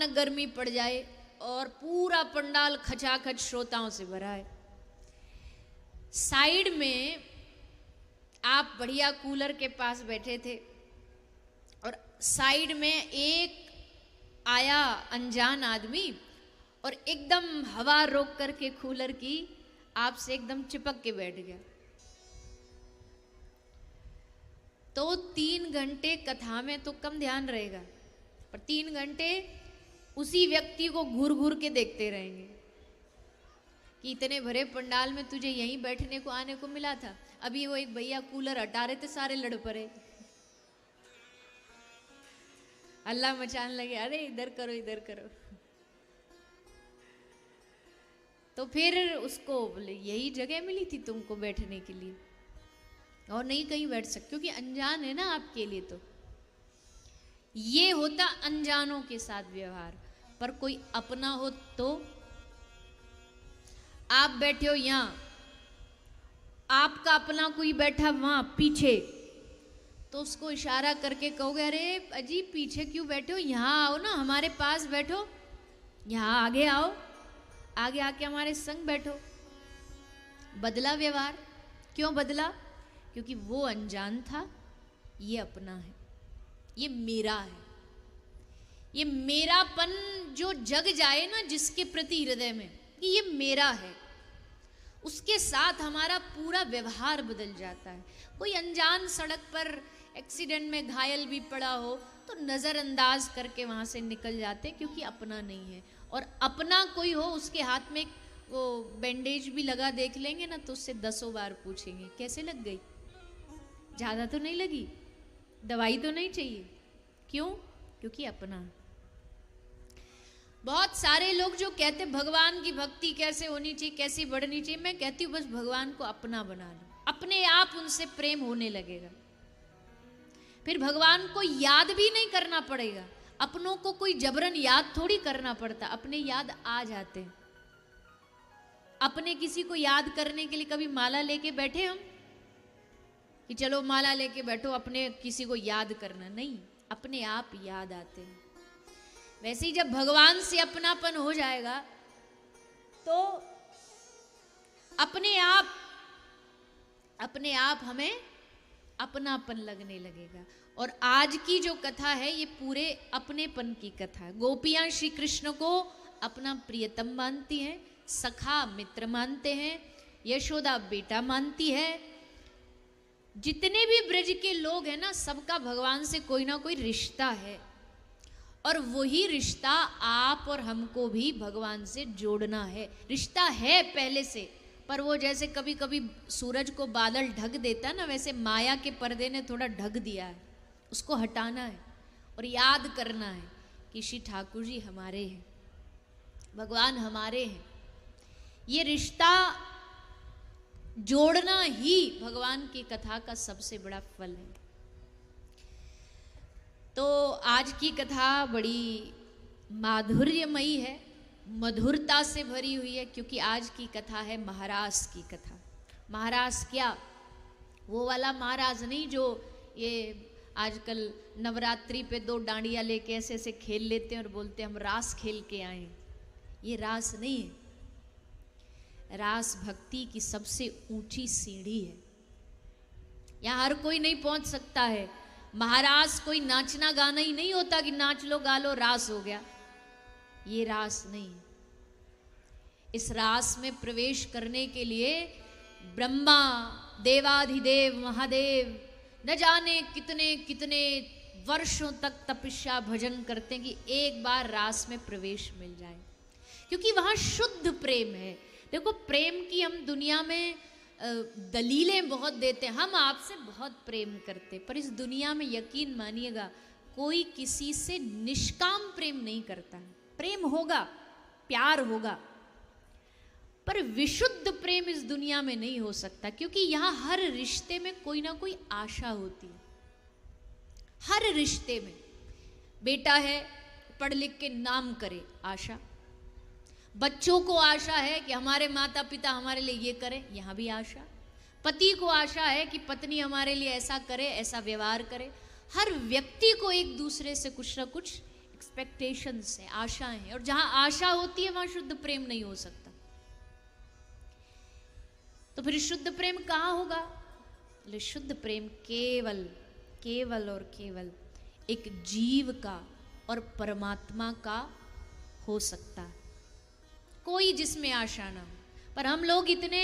अचानक गर्मी पड़ जाए और पूरा पंडाल खचाखच श्रोताओं से भरा है। साइड में आप बढ़िया कूलर के पास बैठे थे और साइड में एक आया अनजान आदमी और एकदम हवा रोक करके कूलर की आपसे एकदम चिपक के बैठ गया। तो 3 घंटे कथा में तो कम ध्यान रहेगा, पर 3 घंटे उसी व्यक्ति को घूर घूर के देखते रहेंगे कि इतने भरे पंडाल में तुझे यहीं बैठने को आने को मिला था। अभी वो एक भैया कूलर हटा रहे थे, सारे लड़ पड़े, अल्लाह मचाने लगे, अरे इधर करो इधर करो। तो फिर उसको बोले यही जगह मिली थी तुमको बैठने के लिए और नहीं कहीं बैठ सकते, क्योंकि अनजान है ना आपके लिए। तो ये होता अनजानों के साथ व्यवहार। पर कोई अपना हो तो आप बैठे हो यहां, आपका अपना कोई बैठा वहां पीछे, तो उसको इशारा करके कहोगे अरे अजी पीछे क्यों बैठे हो, यहां आओ ना, हमारे पास बैठो, यहां आगे आओ, आगे आके हमारे संग बैठो। बदला व्यवहार। क्यों बदला? क्योंकि वो अनजान था, ये अपना है, ये मेरा है। ये मेरापन जो जग जाए ना जिसके प्रति हृदय में कि ये मेरा है, उसके साथ हमारा पूरा व्यवहार बदल जाता है। कोई अनजान सड़क पर एक्सीडेंट में घायल भी पड़ा हो तो नज़रअंदाज करके वहाँ से निकल जाते, क्योंकि अपना नहीं है। और अपना कोई हो उसके हाथ में वो बैंडेज भी लगा देख लेंगे ना तो उससे 10 बार पूछेंगे कैसे लग गई, ज़्यादा तो नहीं लगी, दवाई तो नहीं चाहिए। क्यों? क्योंकि अपना। बहुत सारे लोग जो कहते भगवान की भक्ति कैसे होनी चाहिए, कैसी बढ़नी चाहिए, मैं कहती हूँ बस भगवान को अपना बना लो, अपने आप उनसे प्रेम होने लगेगा। फिर भगवान को याद भी नहीं करना पड़ेगा, अपनों को कोई जबरन याद थोड़ी करना पड़ता, अपने याद आ जाते हैं। अपने किसी को याद करने के लिए कभी माला लेके बैठे हम कि चलो माला लेके बैठो अपने किसी को याद करना, नहीं, अपने आप याद आते हैं। वैसे ही जब भगवान से अपनापन हो जाएगा तो अपने आप हमें अपनापन लगने लगेगा। और आज की जो कथा है ये पूरे अपनेपन की कथा है। गोपियां श्री कृष्ण को अपना प्रियतम मानती हैं, सखा मित्र मानते हैं, यशोदा बेटा मानती है। जितने भी ब्रज के लोग हैं ना, सबका भगवान से कोई ना कोई रिश्ता है, और वही रिश्ता आप और हमको भी भगवान से जोड़ना है। रिश्ता है पहले से, पर वो जैसे कभी कभी सूरज को बादल ढक देता ना, वैसे माया के पर्दे ने थोड़ा ढक दिया है, उसको हटाना है और याद करना है कि श्री ठाकुर जी हमारे हैं, भगवान हमारे हैं। ये रिश्ता जोड़ना ही भगवान की कथा का सबसे बड़ा फल है। तो आज की कथा बड़ी माधुर्यमयी है, मधुरता से भरी हुई है, क्योंकि आज की कथा है महारास की कथा। महारास क्या? वो वाला महाराज नहीं जो ये आजकल नवरात्रि पे 2 डांडिया लेके ऐसे ऐसे खेल लेते हैं और बोलते हैं हम रास खेल के आए। ये रास नहीं है। रास भक्ति की सबसे ऊंची सीढ़ी है, यहाँ हर कोई नहीं पहुंच सकता है। महारास कोई नाचना गाना ही नहीं होता कि नाच लो गा लो रास हो गया, ये रास नहीं। इस रास में प्रवेश करने के लिए ब्रह्मा देवाधिदेव महादेव न जाने कितने कितने वर्षों तक तपस्या भजन करते हैं कि एक बार रास में प्रवेश मिल जाए, क्योंकि वहां शुद्ध प्रेम है। देखो, प्रेम की हम दुनिया में दलीलें बहुत देते हैं, हम आपसे बहुत प्रेम करते, पर इस दुनिया में यकीन मानिएगा कोई किसी से निष्काम प्रेम नहीं करता है। प्रेम होगा, प्यार होगा, पर विशुद्ध प्रेम इस दुनिया में नहीं हो सकता, क्योंकि यहां हर रिश्ते में कोई ना कोई आशा होती है। हर रिश्ते में बेटा है पढ़ लिख के नाम करे, आशा। बच्चों को आशा है कि हमारे माता पिता हमारे लिए ये करें, यहाँ भी आशा। पति को आशा है कि पत्नी हमारे लिए ऐसा करे, ऐसा व्यवहार करे। हर व्यक्ति को एक दूसरे से कुछ ना कुछ एक्सपेक्टेशंस है, आशाएं हैं, और जहां आशा होती है वहां शुद्ध प्रेम नहीं हो सकता। तो फिर शुद्ध प्रेम कहां होगा? शुद्ध प्रेम केवल केवल और केवल एक जीव का और परमात्मा का हो सकता है, कोई जिसमें आशा ना हो। पर हम लोग इतने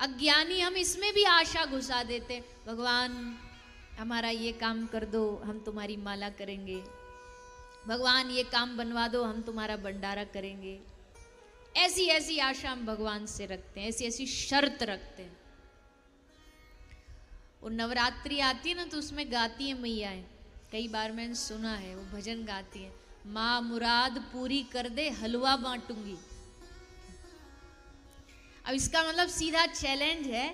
अज्ञानी, हम इसमें भी आशा घुसा देते। भगवान हमारा ये काम कर दो, हम तुम्हारी माला करेंगे। भगवान ये काम बनवा दो, हम तुम्हारा भंडारा करेंगे। ऐसी ऐसी आशा हम भगवान से रखते हैं, ऐसी ऐसी शर्त रखते हैं। वो नवरात्रि आती है ना, तो उसमें गाती है मैयाएं, कई बार मैंने सुना है, वो भजन गाती है, माँ मुराद पूरी कर दे हलवा बांटूंगी। अब इसका मतलब सीधा चैलेंज है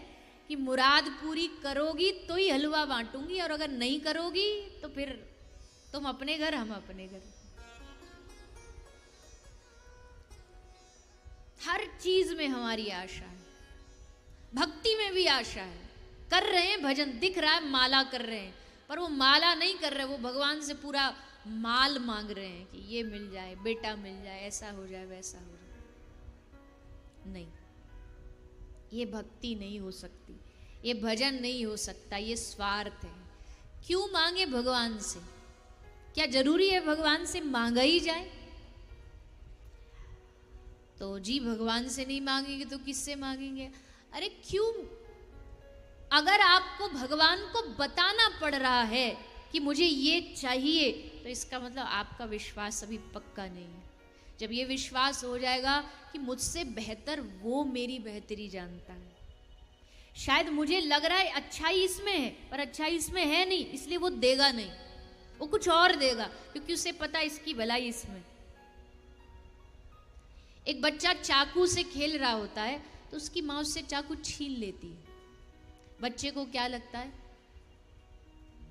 कि मुराद पूरी करोगी तो ही हलवा बांटूंगी, और अगर नहीं करोगी तो फिर तुम अपने घर, हम अपने घर। हर चीज में हमारी आशा है, भक्ति में भी आशा है। कर रहे हैं भजन, दिख रहा है माला कर रहे हैं, पर वो माला नहीं कर रहे, वो भगवान से पूरा माल मांग रहे हैं कि ये मिल जाए, बेटा मिल जाए, ऐसा हो जाए, वैसा हो जाए। नहीं, ये भक्ति नहीं हो सकती, ये भजन नहीं हो सकता, ये स्वार्थ है। क्यों मांगे भगवान से? क्या जरूरी है भगवान से मांगा ही जाए? तो जी भगवान से नहीं मांगेंगे तो किससे मांगेंगे? अरे क्यों? अगर आपको भगवान को बताना पड़ रहा है कि मुझे ये चाहिए, तो इसका मतलब आपका विश्वास अभी पक्का नहीं है। जब ये विश्वास हो जाएगा कि मुझसे बेहतर वो मेरी बेहतरी जानता है, शायद मुझे लग रहा है अच्छाई इसमें है, पर अच्छाई इसमें है नहीं, इसलिए वो देगा नहीं, वो कुछ और देगा, क्योंकि उसे पता है इसकी भलाई इसमें। एक बच्चा चाकू से खेल रहा होता है, तो उसकी माँ उससे चाकू छीन लेती है। बच्चे को क्या लगता है,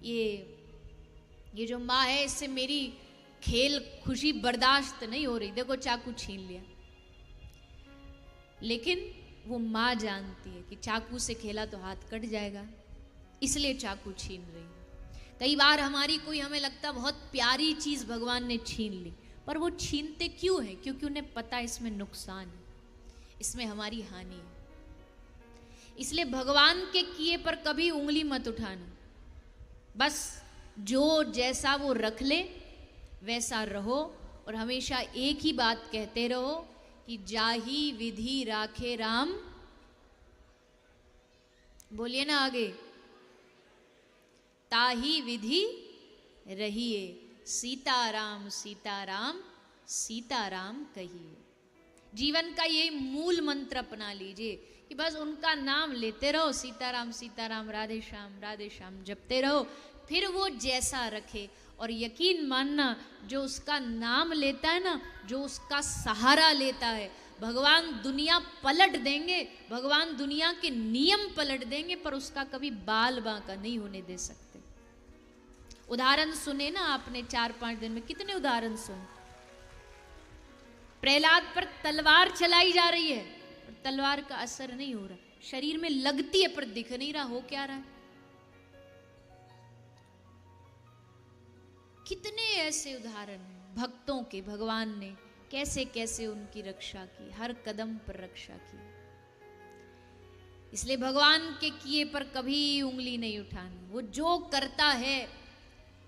ये जो माँ है, इससे मेरी खेल खुशी बर्दाश्त नहीं हो रही, देखो चाकू छीन लिया। लेकिन वो माँ जानती है कि चाकू से खेला तो हाथ कट जाएगा, इसलिए चाकू छीन रही है। कई बार हमारी कोई, हमें लगता बहुत प्यारी चीज भगवान ने छीन ली, पर वो छीनते क्यों है? क्योंकि उन्हें पता है इसमें नुकसान है, इसमें हमारी हानि है। इसलिए भगवान के किए पर कभी उंगली मत उठाना। बस जो जैसा वो रख ले वैसा रहो, और हमेशा एक ही बात कहते रहो कि जाही विधि राखे राम। बोलिए ना आगे, ताही विधि रहिए, सीताराम सीताराम सीताराम कहिए। जीवन का ये मूल मंत्र अपना लीजिए कि बस उनका नाम लेते रहो, सीताराम सीताराम राधे श्याम जपते रहो, फिर वो जैसा रखे। और यकीन मानना, जो उसका नाम लेता है ना, जो उसका सहारा लेता है, भगवान दुनिया पलट देंगे, भगवान दुनिया के नियम पलट देंगे, पर उसका कभी बाल बांका नहीं होने दे सकते। उदाहरण सुने ना आपने 4-5 दिन में, कितने उदाहरण सुने। प्रहलाद पर तलवार चलाई जा रही है, तलवार का असर नहीं हो रहा, शरीर में लगती है पर दिख नहीं रहा, हो क्या रहा है। कितने ऐसे उदाहरण हैं भक्तों के, भगवान ने कैसे कैसे उनकी रक्षा की, हर कदम पर रक्षा की। इसलिए भगवान के किए पर कभी उंगली नहीं उठानी। वो जो करता है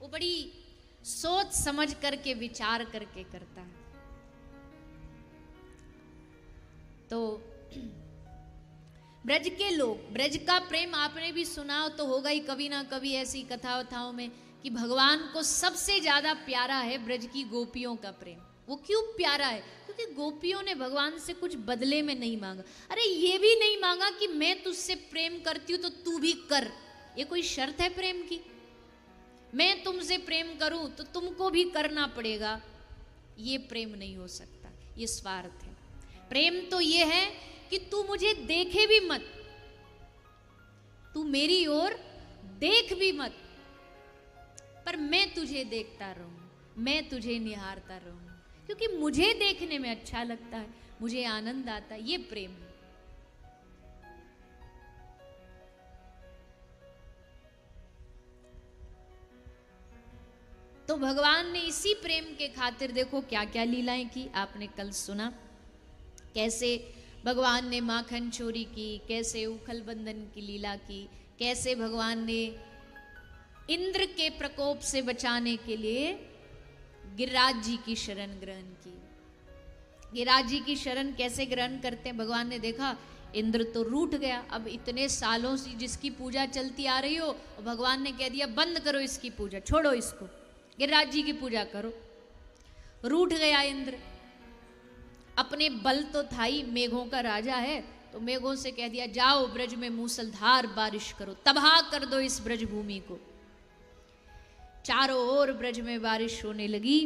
वो बड़ी सोच समझ करके, विचार करके करता है। तो ब्रज के लोग, ब्रज का प्रेम आपने भी सुना तो होगा ही कभी ना कभी ऐसी कथा वथाओं में, कि भगवान को सबसे ज्यादा प्यारा है ब्रज की गोपियों का प्रेम। वो क्यों प्यारा है? क्योंकि गोपियों ने भगवान से कुछ बदले में नहीं मांगा। अरे ये भी नहीं मांगा कि मैं तुझसे प्रेम करती हूं तो तू भी कर, ये कोई शर्त है प्रेम की? मैं तुमसे प्रेम करूं तो तुमको भी करना पड़ेगा, ये प्रेम नहीं हो सकता, ये स्वार्थ है। प्रेम तो ये है कि तू मुझे देखे भी मत, तू मेरी ओर देख भी मत, पर मैं तुझे देखता रहूं, मैं तुझे निहारता रहूं, क्योंकि मुझे देखने में अच्छा लगता है, मुझे आनंद आता है, ये प्रेम है। तो भगवान ने इसी प्रेम के खातिर देखो क्या क्या लीलाएं की। आपने कल सुना कैसे भगवान ने माखन चोरी की, कैसे उखल बंधन की लीला की, कैसे भगवान ने इंद्र के प्रकोप से बचाने के लिए गिरिराज जी की शरण ग्रहण की। गिरिराज जी की शरण कैसे ग्रहण करते हैं? भगवान ने देखा इंद्र तो रूठ गया, अब इतने सालों से जिसकी पूजा चलती आ रही हो, भगवान ने कह दिया बंद करो इसकी पूजा, छोड़ो इसको, गिरिराज जी की पूजा करो। रूठ गया इंद्र, अपने बल तो था ही, मेघों का राजा है, तो मेघों से कह दिया जाओ ब्रज में मूसलधार बारिश करो, तबाह कर दो इस ब्रज भूमि को। चारों ओर ब्रज में बारिश होने लगी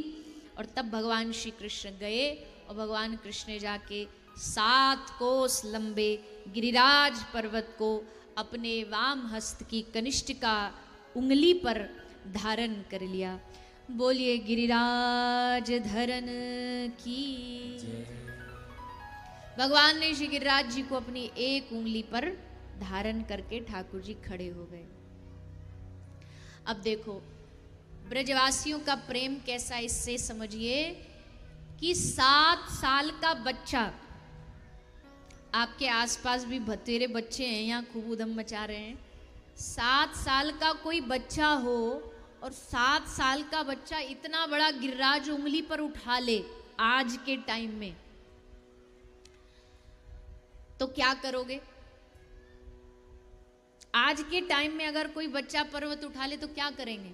और तब भगवान श्री कृष्ण गए और भगवान कृष्ण ने जाके 7 कोस लंबे गिरिराज पर्वत को अपने वाम हस्त की कनिष्ठिका उंगली पर धारण कर लिया। बोलिए गिरिराज धरन की। भगवान ने श्री गिरिराज जी को अपनी एक उंगली पर धारण करके ठाकुर जी खड़े हो गए। अब देखो ब्रजवासियों का प्रेम कैसा, इससे समझिए कि 7 साल का बच्चा, आपके आसपास भी बतेरे बच्चे हैं यहाँ खूब उधम मचा रहे हैं, 7 साल का कोई बच्चा हो और 7 साल का बच्चा इतना बड़ा गिरिराज उंगली पर उठा ले आज के टाइम में, तो क्या करोगे? आज के टाइम में अगर कोई बच्चा पर्वत उठा ले तो क्या करेंगे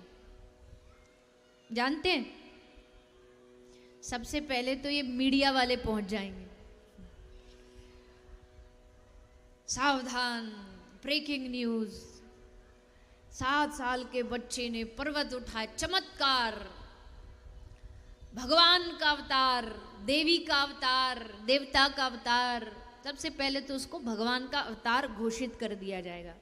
जानते हैं? सबसे पहले तो ये मीडिया वाले पहुंच जाएंगे, सावधान, ब्रेकिंग न्यूज, 7 साल के बच्चे ने पर्वत उठाया, चमत्कार, भगवान का अवतार, देवी का अवतार, देवता का अवतार। सबसे पहले तो उसको भगवान का अवतार घोषित कर दिया जाएगा।